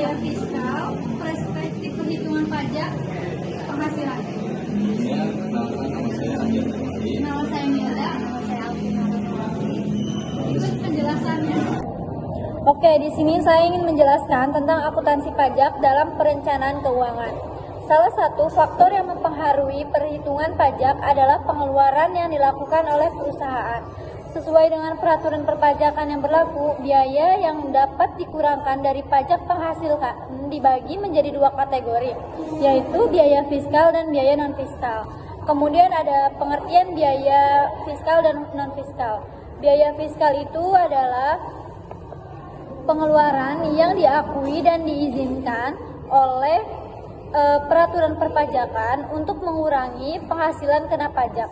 biaya fiskal, perspektif perhitungan pajak, penghasilan. Ya, perkenalkan nama saya Ajat Kembali. Nama saya Milda. Nama saya Alvina. Ikut penjelasannya. Oke, di sini saya ingin menjelaskan tentang akuntansi pajak dalam perencanaan keuangan. Salah satu faktor yang mempengaruhi perhitungan pajak adalah pengeluaran yang dilakukan oleh perusahaan. Sesuai dengan peraturan perpajakan yang berlaku, biaya yang dapat dikurangkan dari pajak penghasil dibagi menjadi dua kategori, yaitu biaya fiskal dan biaya non-fiskal. Kemudian ada pengertian biaya fiskal dan non-fiskal. Biaya fiskal itu adalah pengeluaran yang diakui dan diizinkan oleh peraturan perpajakan untuk mengurangi penghasilan kena pajak.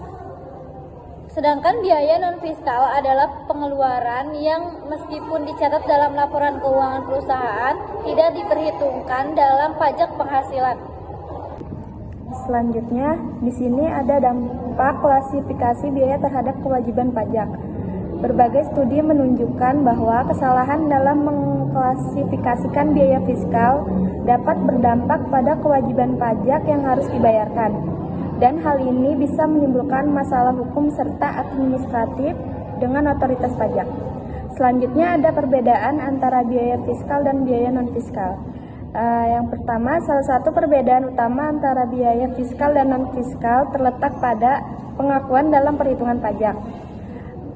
Sedangkan biaya non-fiskal adalah pengeluaran yang meskipun dicatat dalam laporan keuangan perusahaan tidak diperhitungkan dalam pajak penghasilan. Selanjutnya, di sini ada dampak klasifikasi biaya terhadap kewajiban pajak. Berbagai studi menunjukkan bahwa kesalahan dalam mengklasifikasikan biaya fiskal dapat berdampak pada kewajiban pajak yang harus dibayarkan, dan hal ini bisa menimbulkan masalah hukum serta administratif dengan otoritas pajak. Selanjutnya ada perbedaan antara biaya fiskal dan biaya non-fiskal. Yang pertama, salah satu perbedaan utama antara biaya fiskal dan non-fiskal terletak pada pengakuan dalam perhitungan pajak.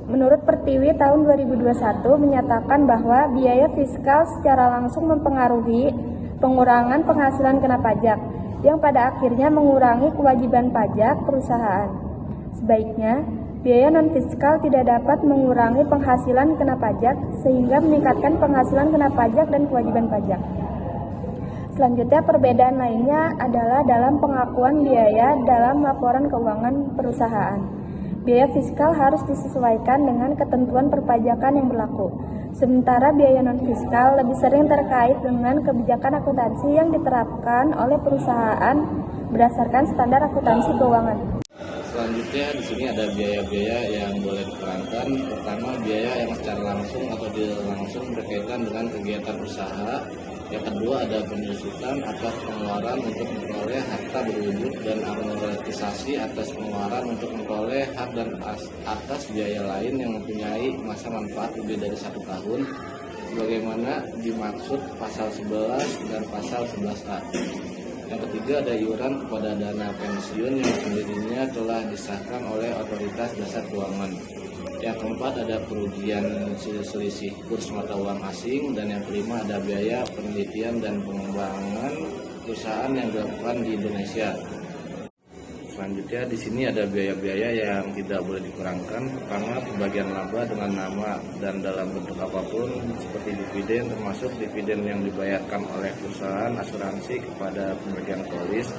Menurut Pertiwi tahun 2021 menyatakan bahwa biaya fiskal secara langsung mempengaruhi pengurangan penghasilan kena pajak, yang pada akhirnya mengurangi kewajiban pajak perusahaan. Sebaiknya, biaya non-fiskal tidak dapat mengurangi penghasilan kena pajak sehingga meningkatkan penghasilan kena pajak dan kewajiban pajak. Selanjutnya, perbedaan lainnya adalah dalam pengakuan biaya dalam laporan keuangan perusahaan. Biaya fiskal harus disesuaikan dengan ketentuan perpajakan yang berlaku. Sementara biaya non-fiskal lebih sering terkait dengan kebijakan akuntansi yang diterapkan oleh perusahaan berdasarkan standar akuntansi keuangan. Selanjutnya di sini ada biaya-biaya yang boleh diterangkan. Pertama, biaya yang secara langsung atau tidak langsung berkaitan dengan kegiatan usaha. Yang kedua ada penyusutan atas pengeluaran untuk memperoleh harta berwujud dan amortisasi atas pengeluaran untuk memperoleh hak dan atas biaya lain yang mempunyai masa manfaat lebih dari 1 tahun sebagaimana dimaksud pasal 11 dan pasal 11A. Yang ketiga ada iuran kepada dana pensiun yang sendirinya telah disahkan oleh otoritas jasa keuangan. Yang keempat ada kerugian selisih kurs mata uang asing, dan yang kelima ada biaya penelitian dan pengembangan perusahaan yang dilakukan di Indonesia. Selanjutnya di sini ada biaya-biaya yang tidak boleh dikurangkan. Pertama, pembagian laba dengan nama dan dalam bentuk apapun seperti dividen, termasuk dividen yang dibayarkan oleh perusahaan asuransi kepada pemegang polis,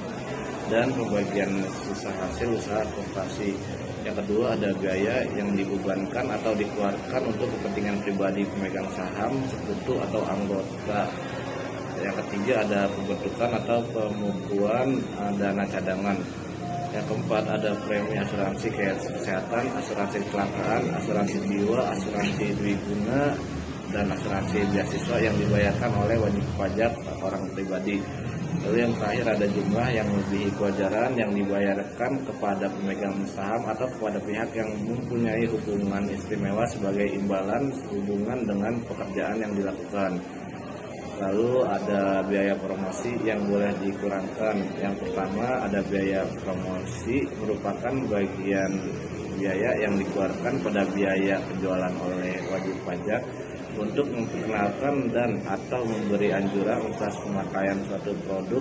dan pembagian sisa hasil usaha koperasi. Yang kedua ada biaya yang dibebankan atau dikeluarkan untuk kepentingan pribadi pemegang saham, sekutu atau anggota. Yang ketiga ada pembentukan atau pemukuan dana cadangan. Yang keempat ada premi asuransi kesehatan, asuransi kecelakaan, asuransi jiwa, asuransi dwiguna, dan asuransi beasiswa yang dibayarkan oleh wajib pajak orang pribadi. Lalu yang terakhir ada jumlah yang melebihi kewajaran yang dibayarkan kepada pemegang saham atau kepada pihak yang mempunyai hubungan istimewa sebagai imbalan hubungan dengan pekerjaan yang dilakukan. Lalu ada biaya promosi yang boleh dikurangkan. Yang pertama ada biaya promosi, merupakan bagian biaya yang dikeluarkan pada biaya penjualan oleh wajib pajak untuk memperkenalkan dan atau memberi anjuran atas pemakaian suatu produk